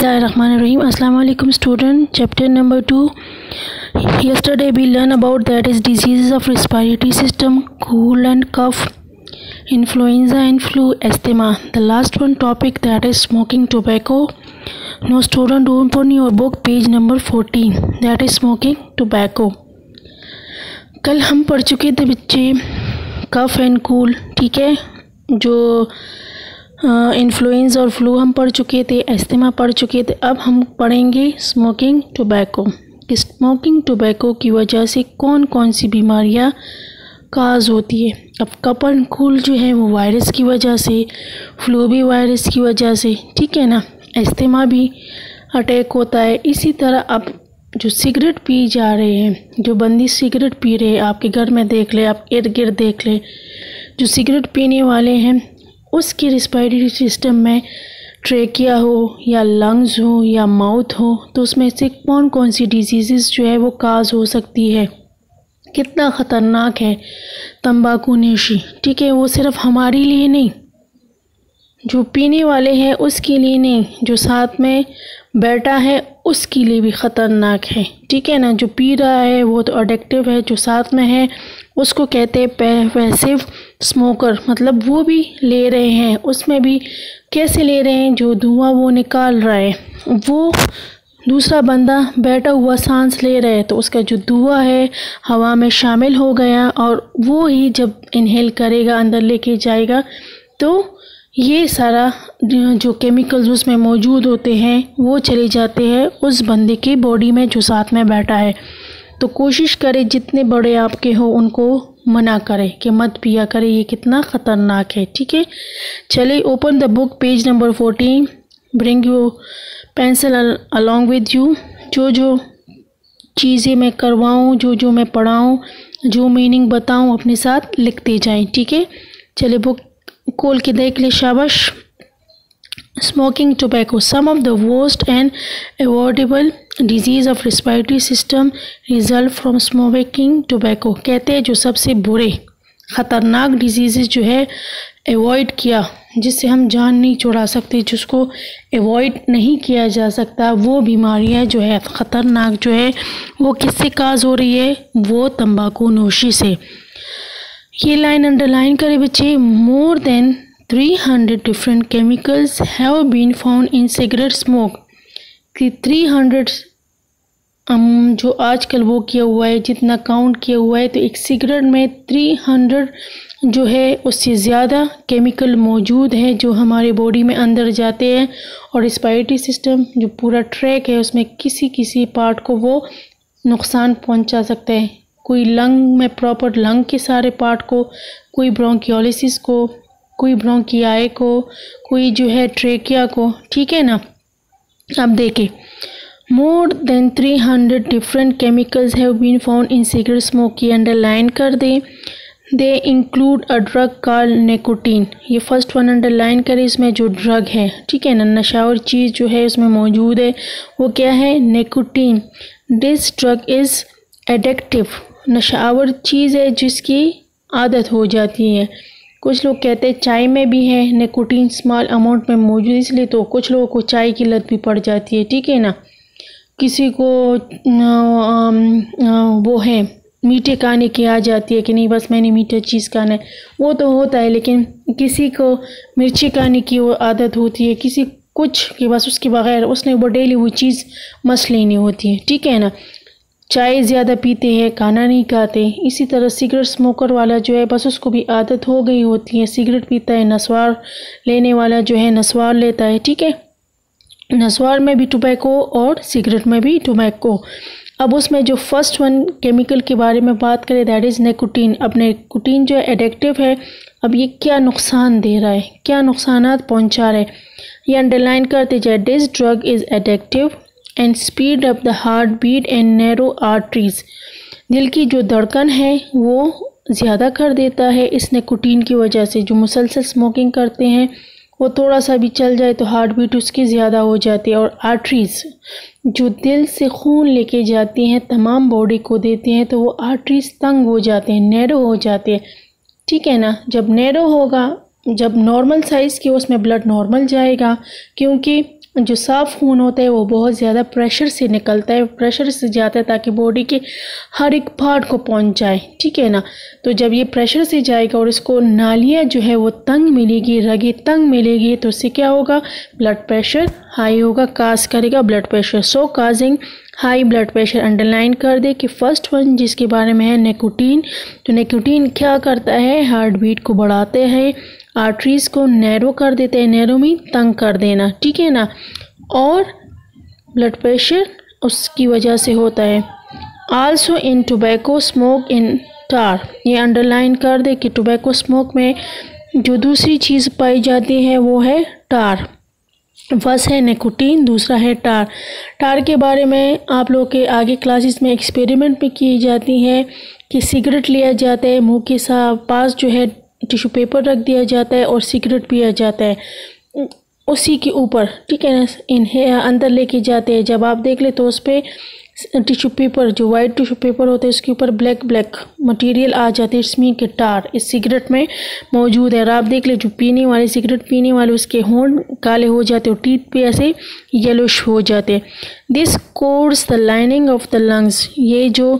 Bismillahirrahmanirrahim. Assalamu alaikum student. Chapter number 2. Yesterday we learned about that is diseases of respiratory system, cold and cough, influenza and flu, asthma. The last one topic that is smoking tobacco. Now student, open your book page number 14. That is smoking tobacco. कल हम पढ़ चुके थे बच्चे cough and cool, ठीक है, जो influenza और फ्लू हम पढ़ चुके थे, एस्थमा पढ़ चुके थे। अब हम पढ़ेंगे स्मोकिंग टोबैको। स्मोकिंग टोबैको की वजह से कौन कौन सी बीमारियां काज होती है। अब कफ एंड कूल जो है वो वायरस की वजह से, फ्लू भी वायरस की वजह से, ठीक है ना, एस्थमा भी अटैक होता है। इसी तरह अब जो सिगरेट पी जा रहे हैं, जो बंदी सिगरेट पी रहे हैं, आपके घर में देख ले, आप इर्द गिर्द देख ले, जो सिगरेट पीने वाले हैं उसकी रिस्पायरेटरी सिस्टम में ट्रेकिया हो या लंग्स हो या माउथ हो, तो उसमें से कौन कौन सी डिजीज़ जो है वो काज हो सकती है। कितना ख़तरनाक है तंबाकू नोशी, ठीक है। वो सिर्फ हमारे लिए नहीं, जो पीने वाले हैं उसके लिए नहीं, जो साथ में बैठा है उसके लिए भी ख़तरनाक है, ठीक है ना। जो पी रहा है वो तो एडिक्टिव है, जो साथ में है उसको कहते हैं पैसिव स्मोकर, मतलब वो भी ले रहे हैं, उसमें भी कैसे ले रहे हैं, जो धुआं वो निकाल रहा है वो दूसरा बंदा बैठा हुआ सांस ले रहा है, तो उसका जो धुआं है हवा में शामिल हो गया और वो ही जब इनहेल करेगा, अंदर लेके जाएगा, तो ये सारा जो केमिकल्स उसमें मौजूद होते हैं वो चले जाते हैं उस बंदे की बॉडी में जो साथ में बैठा है। तो कोशिश करें जितने बड़े आपके हो उनको मना करें कि मत पिया करें, ये कितना ख़तरनाक है, ठीक है। चलिए open the book page number 14, bring you pencil along with you. जो जो चीज़ें मैं करवाऊँ, जो जो मैं पढ़ाऊँ, जो मीनिंग बताऊँ अपने साथ लिखते जाएं, ठीक है। चलिए बुक खोल के देख ले, शाबाश। Smoking tobacco, some of the worst and avoidable disease of respiratory system result from smoking tobacco. कहते हैं जो सबसे बुरे ख़तरनाक डिजीज़ जो है अवॉइड किया, जिससे हम जान नहीं छुड़ा सकते, जिसको अवॉइड नहीं किया जा सकता, वो बीमारियां जो है ख़तरनाक जो है वो किससे काज हो रही है, वो तंबाकू नोशी से। ये लाइन अंडरलाइन करें बच्चे। More than 300 different chemicals have been found in cigarette smoke. कि 300 जो आजकल वो किया हुआ है, जितना काउंट किया हुआ है, तो एक सिगरेट में 300 जो है उससे ज़्यादा केमिकल मौजूद है जो हमारे बॉडी में अंदर जाते हैं और रिस्पायरेटरी सिस्टम जो पूरा ट्रैक है उसमें किसी किसी पार्ट को वो नुकसान पहुंचा सकते हैं। कोई लंग में प्रॉपर लंग के सारे पार्ट को, कोई ब्रोंकियोलिसिस को, कोई ब्रोंकियाई को, कोई जो है ट्रेकिया को, ठीक है ना। अब देखें, more than 300 different chemicals have been found in cigarette smoke. की अंडरलाइन कर दें। They include a drug called nicotine. ये फर्स्ट वन अंडरलाइन करें, इसमें जो ड्रग है, ठीक है ना, नशावर चीज़ जो है उसमें मौजूद है वो क्या है, nicotine. This drug is addictive, नशावर चीज़ है जिसकी आदत हो जाती है। कुछ लोग कहते हैं चाय में भी है निकोटीन स्मॉल अमाउंट में मौजूद, इसलिए तो कुछ लोगों को चाय की लत भी पड़ जाती है, ठीक है ना। किसी को वो है मीठे खाने की आ जाती है कि नहीं बस मैंने मीठा चीज़ खाना है, वो तो होता है, लेकिन किसी को मिर्ची खाने की वो आदत होती है, किसी कुछ कि बस उसके बगैर उसने वो डेली वो चीज़ मस लेनी होती है, ठीक है ना। चाय ज़्यादा पीते हैं, खाना नहीं खाते। इसी तरह सिगरेट स्मोकर वाला जो है बस उसको भी आदत हो गई होती है, सिगरेट पीता है। नस्वार लेने वाला जो है नस्वार लेता है, ठीक है। नस्वार में भी टोबैको और सिगरेट में भी टोबैको। अब उसमें जो फर्स्ट वन केमिकल के बारे में बात करें, दैट इज़ निकोटीन। अब निकोटीन जो है एडिक्टिव है। अब ये क्या नुकसान दे रहा है, क्या नुकसानात पहुँचा रहा है, ये अंडरलाइन करते जाए। This drug is addictive and speed up the heart beat and narrow arteries. दिल की जो धड़कन है वो ज़्यादा कर देता है इस निकोटीन की वजह से। जो मुसलसल स्मोकिंग करते हैं वो थोड़ा सा भी चल जाए तो हार्ट बीट उसकी ज़्यादा हो जाती है, और आर्टरीज जो दिल से खून लेके जाती हैं तमाम बॉडी को देते हैं, तो वो आर्टरीज तंग हो जाते हैं, नैरो हो जाते हैं, ठीक है ना। जब नैरो होगा, जब नॉर्मल साइज़ की उसमें ब्लड नॉर्मल जाएगा, क्योंकि जो साफ़ खून होता है वो बहुत ज़्यादा प्रेशर से निकलता है, प्रेशर से जाता है ताकि बॉडी के हर एक पार्ट को पहुंच जाए, ठीक है ना। तो जब ये प्रेशर से जाएगा और इसको नालियाँ जो है वो तंग मिलेगी, रगें तंग मिलेगी, तो उससे क्या होगा, ब्लड प्रेशर हाई होगा, काज करेगा blood pressure. So causing high blood pressure. Underline कर दे कि फर्स्ट वन जिसके बारे में है निकोटीन। तो निकोटीन क्या करता है, हार्ट बीट को बढ़ाते हैं, आर्टरीज को नैरो कर देते हैं, नैरो में तंग कर देना, ठीक है ना, और ब्लड प्रेशर उसकी वजह से होता है। Also in tobacco smoke in tar. ये अंडरलाइन कर दे कि टोबैको स्मोक में जो दूसरी चीज़ पाई जाती है वो है टार। फर्स्ट है निकोटीन, दूसरा है टार। टार के बारे में आप लोग के आगे क्लासेस में एक्सपेरिमेंट भी की जाती है कि सिगरेट लिया जाता है, मुंह के पास जो है टिश्यू पेपर रख दिया जाता है और सिगरेट पिया जाता है उसी के ऊपर, ठीक है ना, इन्हें अंदर लेके जाते हैं। जब आप देख ले तो उस पर टिश्यू पेपर, जो वाइट टिश्यू पेपर होता है, उसके ऊपर ब्लैक ब्लैक मटेरियल आ जाते हैं, इसमें के टार इस सिगरेट में मौजूद है। और आप देख ले जो पीने वाले, सिगरेट पीने वाले, उसके होंठ काले हो जाते हैं और टीथ पे ऐसे येलोश हो जाते हैं। This quotes the lining of the lungs. ये जो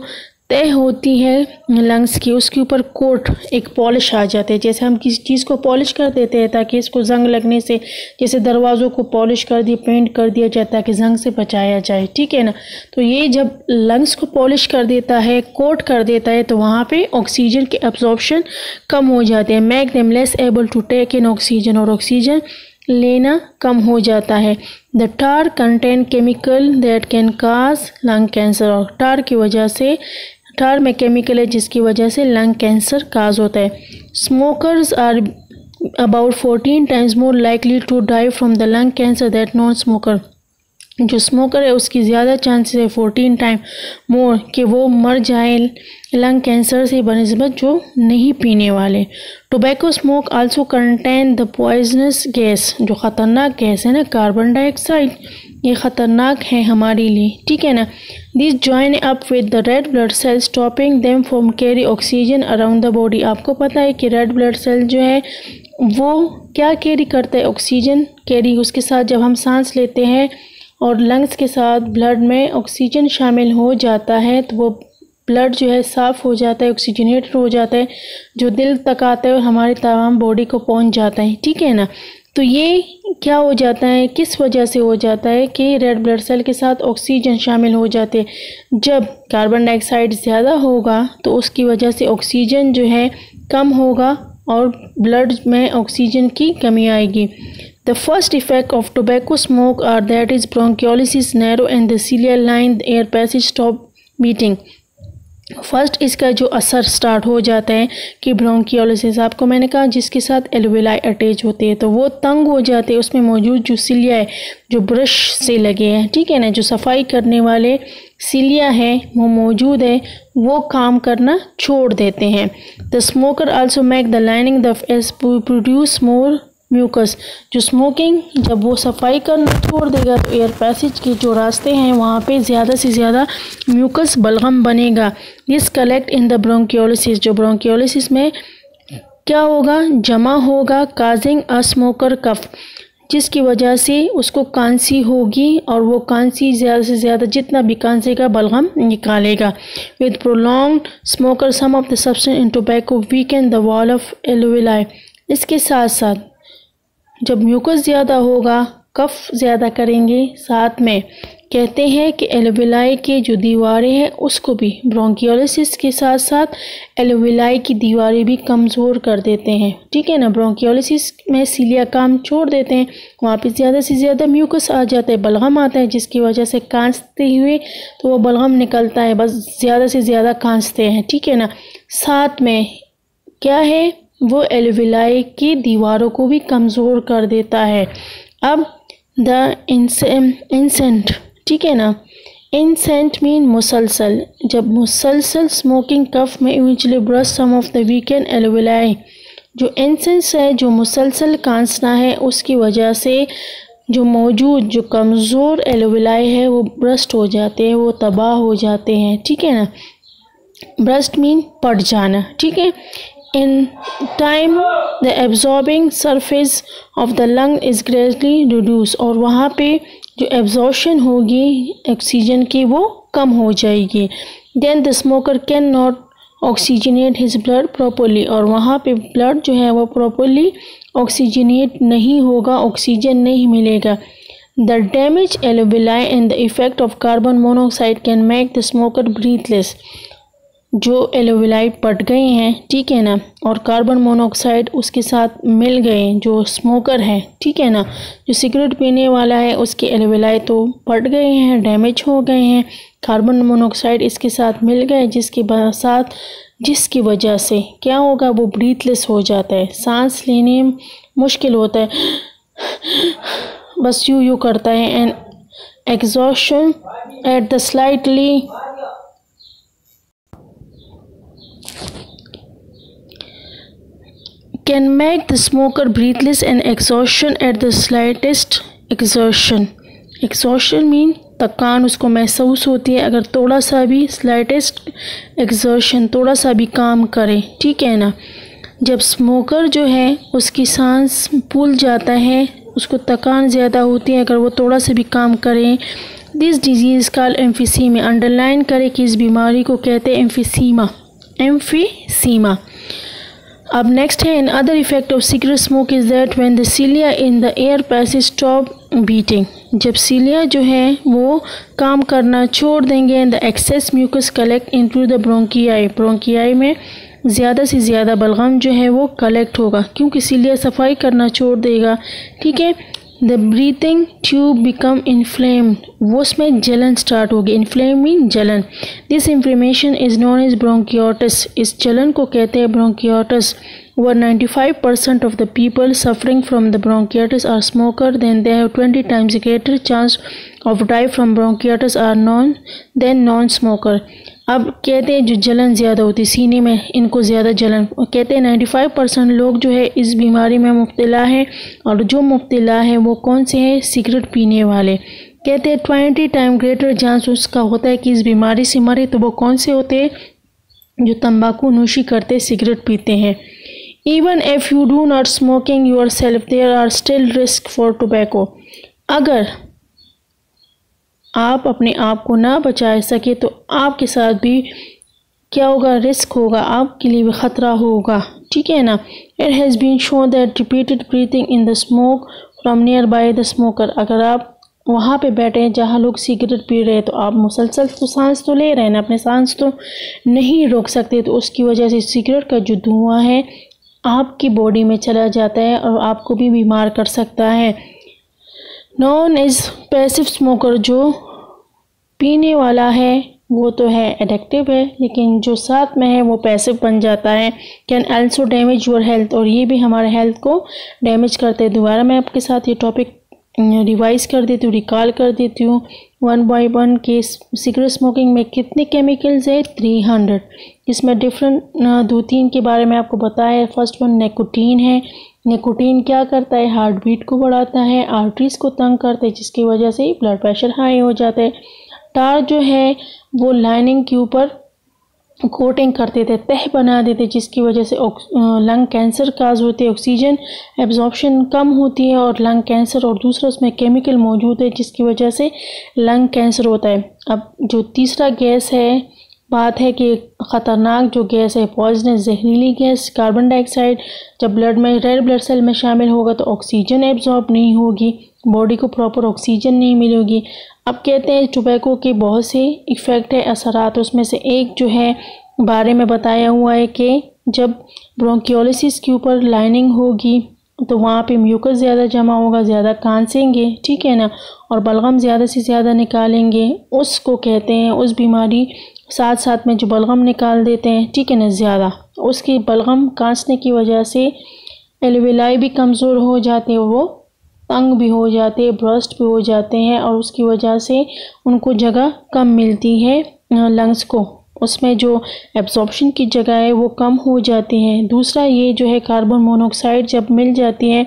तय होती है लंग्स की, उसके ऊपर कोट एक पॉलिश आ जाते हैं। जैसे हम किसी चीज़ को पॉलिश कर देते हैं ताकि इसको जंग लगने से, जैसे दरवाज़ों को पॉलिश कर दिया, पेंट कर दिया जाता है ताकि जंग से बचाया जाए, ठीक है ना। तो ये जब लंग्स को पॉलिश कर देता है, कोट कर देता है, तो वहाँ पे ऑक्सीजन के एब्जॉर्प्शन कम हो जाते हैं। Make them less able to take in oxygen, और ऑक्सीजन लेना कम हो जाता है। The tar contain chemical that can cause lung cancer. और टार की वजह से, टार में केमिकल है जिसकी वजह से लंग कैंसर काज होता है। Smokers are about 14 times more likely to die from the lung cancer that non smoker. जो स्मोकर है उसकी ज़्यादा चांसेस है 14 टाइम मोर कि वो मर जाए लंग कैंसर से बनिस्बत जो नहीं पीने वाले। Tobacco smoke also contain the poisonous gas. जो ख़तरनाक गैस है ना, कार्बन डाइऑक्साइड, ये ख़तरनाक है हमारे लिए, ठीक है ना। This join up with the red blood cell stopping them from carry oxygen around the body. आपको पता है कि रेड ब्लड सेल जो है वो क्या कैरी करता है, ऑक्सीजन कैरी। उसके साथ जब हम सांस लेते हैं और लंग्स के साथ ब्लड में ऑक्सीजन शामिल हो जाता है तो वो ब्लड जो है साफ़ हो जाता है, ऑक्सीजनेटेड हो जाता है, जो दिल तक आता है और हमारी तमाम बॉडी को पहुंच जाता है, ठीक है ना। तो ये क्या हो जाता है, किस वजह से हो जाता है कि रेड ब्लड सेल के साथ ऑक्सीजन शामिल हो जाते हैं। जब कार्बन डाइऑक्साइड ज़्यादा होगा तो उसकी वजह से ऑक्सीजन जो है कम होगा और ब्लड में ऑक्सीजन की कमी आएगी। The first effect of tobacco smoke are that is bronchiolysis narrow and the ciliary line air passage stop beating। First इसका जो असर स्टार्ट हो जाता है कि ब्रोंकियोलिसिस, आपको मैंने कहा जिसके साथ एल्वेलाई अटैच होते हैं, तो वो तंग हो जाते हैं। उसमें मौजूद जो सिलिया है जो ब्रश से लगे हैं, ठीक है ना, जो सफाई करने वाले सिलिया है वो मौजूद है, वो काम करना छोड़ देते हैं। The smoker also make the lining the as produce more mucus. जो स्मोकिंग जब वो सफाई करना छोड़ देगा तो एयर पैसेज के जो रास्ते हैं वहाँ पे ज़्यादा से ज़्यादा म्यूकस बलगम बनेगा। This collect in the bronchioles. जो ब्रोंकियोलिसिस में क्या होगा, जमा होगा, काजिंग अ स्मोकर कफ, जिसकी वजह से उसको कांसी होगी और वो कांसी ज़्यादा से ज़्यादा जितना भी कांसेगा बलगम निकालेगा। With prolonged smoker some of the substance in tobacco weaken the wall of alveoli. इसके साथ साथ जब म्यूकस ज़्यादा होगा, कफ ज़्यादा करेंगे, साथ में कहते हैं कि एल्वेलाई के जो दीवारें हैं उसको भी, ब्रोंकियोलिसिस के साथ साथ एल्वेलाई की दीवारें भी कमज़ोर कर देते हैं, ठीक है ना। ब्रोंकियोलिसिस में सीलिया काम छोड़ देते हैं, वहाँ पे ज़्यादा से ज़्यादा म्यूकस आ जाता है, बलगम आता है, जिसकी वजह से कांसते हुए तो वो बलगम निकलता है, बस ज़्यादा से ज़्यादा कांसते हैं, ठीक है ना। साथ में क्या है, वो एल्वेलाई की दीवारों को भी कमज़ोर कर देता है। अब द इंसेंट, ठीक है ना, इंसेंट मीन मुसलसल। जब मुसलसल स्मोकिंग कफ में eventually brush some of the weakened alveoli. जो इंसेंस है, जो मुसलसल कांसना है, उसकी वजह से जो मौजूद जो कमज़ोर एल्वेलाई है वो ब्रस्ट हो जाते हैं, वो तबाह हो जाते हैं, ठीक है ना। ब्रस्ट मीन पड़ जाना, ठीक है। In time, the absorbing surface of the lung is greatly reduced, और वहाँ पे जो absorption होगी ऑक्सीजन की वो कम हो जाएगी. Then the smoker cannot oxygenate his blood properly, और वहाँ पे blood जो है वो properly oxygenate नहीं होगा, ऑक्सीजन नहीं मिलेगा. The damaged alveoli and the effect of carbon monoxide can make the smoker breathless. जो एल्वेलाई पट गए हैं, ठीक है ना, और कार्बन मोनोऑक्साइड उसके साथ मिल गए, जो स्मोकर है, ठीक है ना, जो सिगरेट पीने वाला है उसके एल्वेलाई तो पट गए हैं, डैमेज हो गए हैं, कार्बन मोनोऑक्साइड इसके साथ मिल गए, जिसकी वजह से क्या होगा, वो ब्रीथलेस हो जाता है, सांस लेने मुश्किल होता है, बस यूं करता है. And exhaustion at the slightly can make the smoker breathless, and exhaustion at the slightest exertion. Exhaustion mean थकान उसको महसूस होती है अगर थोड़ा सा भी slightest exertion, थोड़ा सा भी काम करे, ठीक है ना. जब स्मोकर जो है उसकी सांस फूल जाता है, उसको थकान ज़्यादा होती है अगर वो थोड़ा सा भी काम करे. This disease called emphysema. Underline करें कि इस बीमारी को कहते हैं एम्फीसीमा. अब नेक्स्ट है, another effect of cigarette smoke is that when the cilia in the air passage stop beating. जब सिलिया जो है वो काम करना छोड़ देंगे, and the excess mucus collect into the bronchi. Bronchi में ज़्यादा से ज़्यादा बलगम जो है वो कलेक्ट होगा, क्योंकि सिलिया सफाई करना छोड़ देगा, ठीक है. The breathing tube become inflamed. वो उसमें जलन स्टार्ट होगी. इन्फ्लेम मीन जलन. This inflammation is known as bronchitis. इस जलन को कहते हैं ब्रोंकियोटिस. Over 95% of the people suffering from the bronchitis are smoker. Then they have 20 times greater chance of die from bronchitis are non-smoker. अब कहते हैं जो जलन ज़्यादा होती है सीने में, इनको ज़्यादा जलन, कहते हैं 95% लोग जो है इस बीमारी में मुब्तला है, और जो मुब्तला है वो कौन से हैं, सिगरेट पीने वाले. कहते हैं 20 टाइम ग्रेटर चांस उसका होता है कि इस बीमारी से मरे, तो वो कौन से होते हैं, जो तंबाकू नोशी करते सिगरेट पीते हैं. Even if you do not smoking yourself, there are still risk for tobacco. अगर आप अपने आप को ना बचा सके तो आपके साथ भी क्या होगा, रिस्क होगा, आपके लिए भी ख़तरा होगा, ठीक है ना. It has been shown that repeated breathing in the smoke from nearby the smoker. अगर आप वहाँ पे बैठे हैं जहाँ लोग सिगरेट पी रहे हैं, तो आप मुसलसल तो सांस तो ले रहे हैं ना, अपने सांस तो नहीं रोक सकते, तो उसकी वजह से सिगरेट का जो धुआं है आपकी बॉडी में चला जाता है और आपको भी बीमार कर सकता है. नॉन एज पैसिव स्मोकर, जो पीने वाला है वो तो है एडिक्टिव है, लेकिन जो साथ में है वो पैसिव बन जाता है. Can also damage your health, और ये भी हमारे हेल्थ को डैमेज करते हैं. दोबारा मैं आपके साथ ये टॉपिक रिवाइज़ कर देती हूँ, रिकॉल कर देती हूँ 1 by 1 के. सिगरेट स्मोकिंग में कितने केमिकल्स है, 300. इसमें डिफरेंट 2-3 के बारे में आपको बताया. फर्स्ट वन निकोटीन है. निकोटीन क्या करता है, हार्ट बीट को बढ़ाता है, आर्टरीज को तंग करता है, जिसकी वजह से ब्लड प्रेशर हाई हो जाता है. टार जो है वो लाइनिंग के ऊपर कोटिंग करते थे, तह बना देते, जिसकी वजह से लंग कैंसर काज होते हैं. ऑक्सीजन एब्जॉर्प्शन कम होती है और लंग कैंसर, और दूसरा उसमें केमिकल मौजूद है जिसकी वजह से लंग कैंसर होता है. अब जो तीसरा गैस है, बात है कि ख़तरनाक जो गैस है, पॉइजनस जहरीली गैस कार्बन डाइऑक्साइड, जब ब्लड में रेड ब्लड सेल में शामिल होगा तो ऑक्सीजन एब्जॉर्ब नहीं होगी, बॉडी को प्रॉपर ऑक्सीजन नहीं मिलेगी. अब कहते हैं टोबैको के बहुत से इफ़ेक्ट है, असरात. उसमें से एक जो है बारे में बताया हुआ है कि जब ब्रोंकियोलिसिस के ऊपर लाइनिंग होगी तो वहाँ पे म्यूकस ज़्यादा जमा होगा, ज़्यादा कांसेंगे, ठीक है ना, और बलगम ज़्यादा से ज़्यादा निकालेंगे, उसको कहते हैं उस बीमारी. साथ साथ में जो बलगम निकाल देते हैं, ठीक है ना, ज़्यादा, उसकी बलगम कांसने की वजह से एल्वेलाई भी कमज़ोर हो जाते हैं, वो तंग भी हो जाते हैं, ब्रस्ट भी हो जाते हैं, और उसकी वजह से उनको जगह कम मिलती है लंग्स को, उसमें जो एब्जॉर्प्शन की जगह है वो कम हो जाती है. दूसरा ये जो है कार्बन मोनोऑक्साइड जब मिल जाती है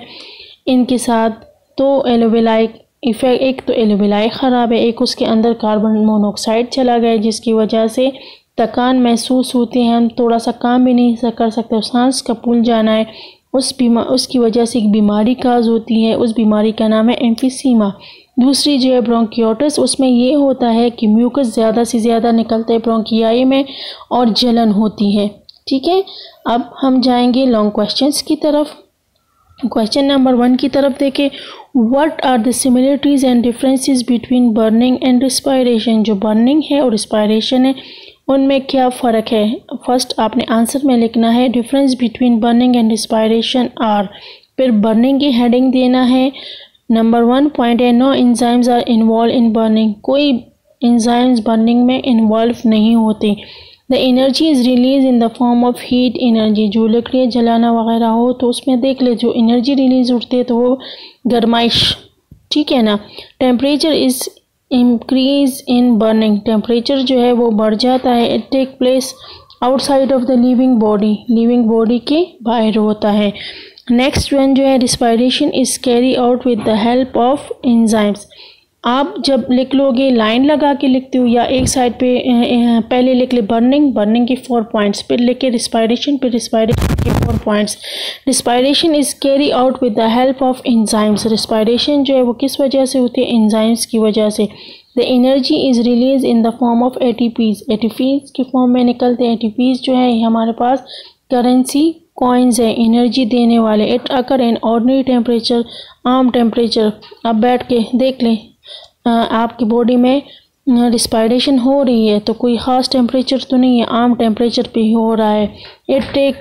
इनके साथ, तो एल्वेलाई इफेक्ट, एक तो एल्वेलाई ख़राब है, एक उसके अंदर कार्बन मोनोऑक्साइड चला गया, जिसकी वजह से थकान महसूस होती है, हम थोड़ा सा काम भी नहीं कर सकते, सांस का फूल जाना है, उसकी वजह से एक बीमारी काज होती है, उस बीमारी का नाम है एम्फीसीमा। दूसरी जो है ब्रोंकियोटिस, उसमें ये होता है कि म्यूकस ज़्यादा से ज़्यादा निकलते हैं ब्रोंकियाई में और जलन होती है। ठीक है, अब हम जाएंगे लॉन्ग क्वेश्चंस की तरफ। क्वेश्चन नंबर 1 की तरफ देखें, what are the similarities and differences between burning and respiration. जो बर्निंग है और रिस्पायरेशन है उनमें क्या फ़र्क है। फर्स्ट आपने आंसर में लिखना है difference between burning and respiration are, फिर बर्निंग की हेडिंग देना है। नंबर 1 पॉइंट है, no enzymes are involve in burning, कोई एंजाइम्स बर्निंग में इन्वॉल्व नहीं होते। The energy is release in the form of heat energy, जो लकड़ियाँ जलाना वगैरह हो तो उसमें देख ले जो एनर्जी रिलीज उठती है तो वो गर्माइश, ठीक है ना। Temperature is increase in burning, temperature जो है वो बढ़ जाता है। It take place outside of the living body, living body के बाहर होता है। नेक्स्ट वन जो है respiration is carry out with the help of enzymes. आप जब लिख लोगे, लाइन लगा के लिखते हो या एक साइड पे पहले लिख ले बर्निंग के 4 पॉइंट्स, फिर लिखे रिस्पायरेशन, फिर रिस्पायरेशन के 4 points. Respiration is carry out with the help of enzymes, respiration जो है वो किस वजह से होती है, एंजाइम्स की वजह से। The energy is release in the form of ATPs, ATPs के फॉर्म में निकलते हैं। एटीपीज जो है हमारे पास करेंसी कॉइन्स है, एनर्जी देने वाले। It occur in ordinary temperature, आम टेम्परेचर। अब बैठ के देख लें आपकी बॉडी में रिस्पायरेशन हो रही है तो कोई ख़ास टेम्परेचर तो नहीं है, आम टेम्परेचर पे ही हो रहा है। It take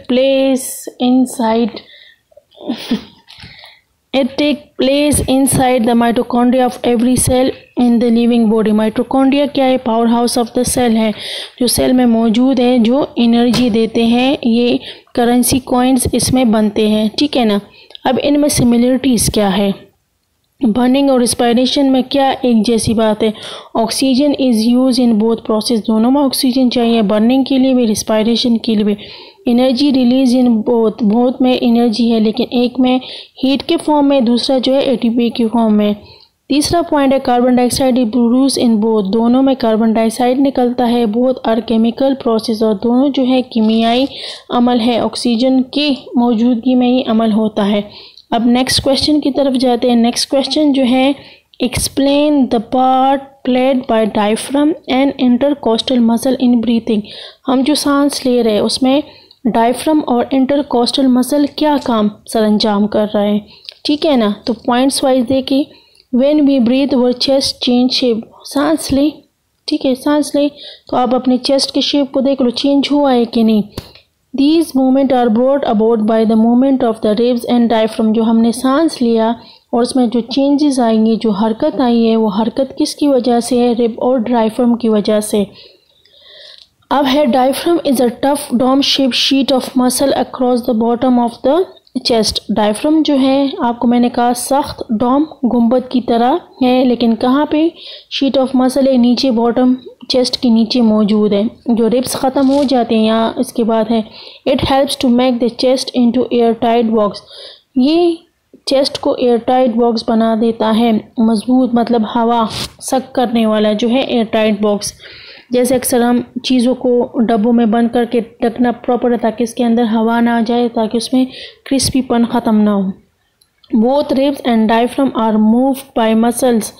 place inside the mitochondria of every cell in the living body. Mitochondria क्या है, power house of the cell है, जो सेल में मौजूद है, जो एनर्जी देते हैं। ये करेंसी कॉइन्स इसमें बनते हैं, ठीक है ना। अब इनमें सिमिलरिटीज़ क्या है, बर्निंग और रिस्पायरेशन में क्या एक जैसी बात है। Oxygen is use in both process, दोनों में ऑक्सीजन चाहिए, बर्निंग के लिए भी रिस्पायरेशन के लिए भी। एनर्जी रिलीज इन बोथ में एनर्जी है, लेकिन एक में हीट के फॉर्म में, दूसरा जो है एटीपी के फॉर्म में। तीसरा पॉइंट है carbon dioxide is produce in both, दोनों में कार्बन डाइऑक्साइड निकलता है। बोथ आर केमिकल प्रोसेस, और दोनों जो है कीमियाई अमल है, ऑक्सीजन की मौजूदगी में ही अमल होता है। अब नेक्स्ट क्वेश्चन की तरफ जाते हैं। नेक्स्ट क्वेश्चन जो है, explain the part played by diaphragm and intercostal muscle in breathing. हम जो सांस ले रहे हैं उसमें डायफ्राम और इंटरकोस्टल मसल क्या काम सरअंजाम कर रहे हैं, ठीक है ना। तो पॉइंट्स वाइज देखिए, when we breathe our chest change shape, सांस ले, ठीक है, सांस ले तो आप अपने चेस्ट के शेप को देख लो, चेंज हुआ है कि नहीं। These movement are brought about by the movement of the ribs and diaphragm, जो हमने सांस लिया और उसमें जो चेंजेस आएंगे, जो हरकत आई है, वो हरकत किसकी वजह से है, रिब और डायफ्राम की वजह से। अब है diaphragm is a tough dome shape sheet of muscle across the bottom of the chest. Diaphragm जो है आपको मैंने कहा सख्त डोम गुंबद की तरह है, लेकिन कहाँ पे, शीट ऑफ मसल है, नीचे बॉटम चेस्ट के नीचे मौजूद है। जो रिब्स ख़त्म हो जाते हैं यहाँ, इसके बाद है it helps to make the chest into air tight box, ये चेस्ट को एयर टाइट बॉक्स बना देता है, मजबूत मतलब हवा सक करने वाला जो है एयर टाइट बॉक्स। जैसे अक्सर हम चीज़ों को डब्बों में बंद करके ढकना प्रॉपर है ताकि इसके अंदर हवा ना जाए, ताकि उसमें क्रिस्पीपन ख़त्म ना हो। Both ribs and diaphragm are moved by muscles,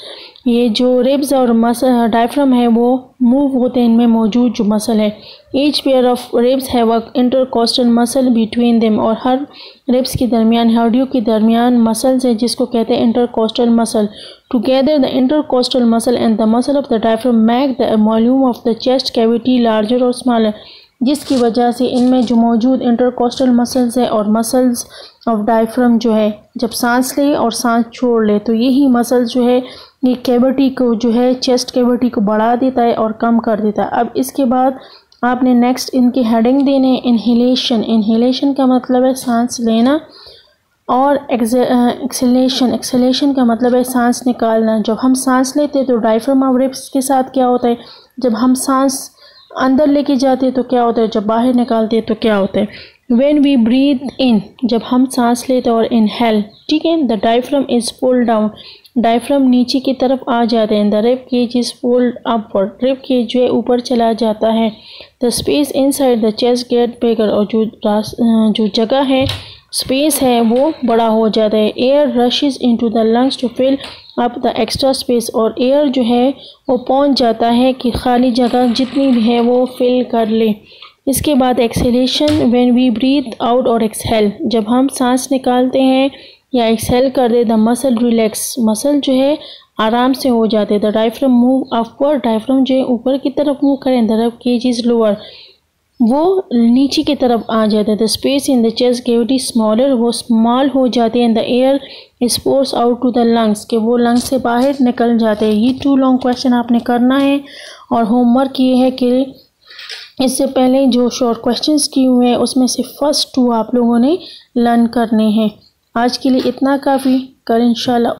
ये जो रिब्स और मसल डायफ्राम है वो मूव होते हैं, इनमें मौजूद जो मसल है। Each pair of ribs have a intercostal muscle between them, और हर रिब्स के दरमियान, हड्डियों के दरमियान मसल्स है जिसको कहते हैं intercostal muscle. Together the intercostal muscle and the muscle of the diaphragm make the volume of the chest cavity larger और स्मॉलर, जिसकी वजह से इनमें जो मौजूद इंटरकोस्टल मसल्स है और मसल्स ऑफ डायफ्राम जो है, जब सांस ले और सांस छोड़ ले तो यही मसल्स जो है ये कैविटी को जो है, चेस्ट कैविटी को बढ़ा देता है और कम कर देता है। अब इसके बाद आपने नेक्स्ट इनकी हेडिंग देने, इनहेलेशन, इनहेलेशन का मतलब है सांस लेना, और एक्सहेलेशन, एक्सहेलेशन का मतलब है सांस निकालना। जब हम सांस लेते हैं तो डायफ्राम और रिब्स के साथ क्या होता है, जब हम सांस अंदर लेके जाते हैं तो क्या होता है, जब बाहर निकालते हैं तो क्या होता है। व्हेन वी ब्रीथ इन, जब हम सांस लेते हैं, और इनहेल, ठीक है, the diaphragm is pulled down, diaphragm नीचे की तरफ आ जाते हैं, the rib cage is pulled upward, rib cage जो है ऊपर चला जाता है, the space inside the chest get bigger, और जो जगह है, स्पेस है, वो बड़ा हो जाता है, air rushes into the lungs to fill up the extra space, और एयर जो है वो पहुंच जाता है कि खाली जगह जितनी भी है वो फिल कर ले। इसके बाद exhalation, when we breathe out और एक्सहेल, जब हम सांस निकालते हैं या एक्सहेल कर दे, द मसल रिलैक्स, मसल जो है आराम से हो जाते हैं, the diaphragm move upward, diaphragm जो है ऊपर की तरफ मूव करें, the rib cage is lower, वो नीचे की तरफ आ जाता है, the space in the chest cavity smaller, वो स्मॉल हो जाते हैं, the air is force out to the lungs, के वो लंग्स से बाहर निकल जाते हैं। ये 2 लॉन्ग क्वेश्चन आपने करना है, और होमवर्क ये है कि इससे पहले जो शॉर्ट क्वेश्चंस किए हुए हैं उसमें से फर्स्ट 2 आप लोगों ने लर्न करने हैं। आज के लिए इतना काफ़ी, कल इंशाल्लाह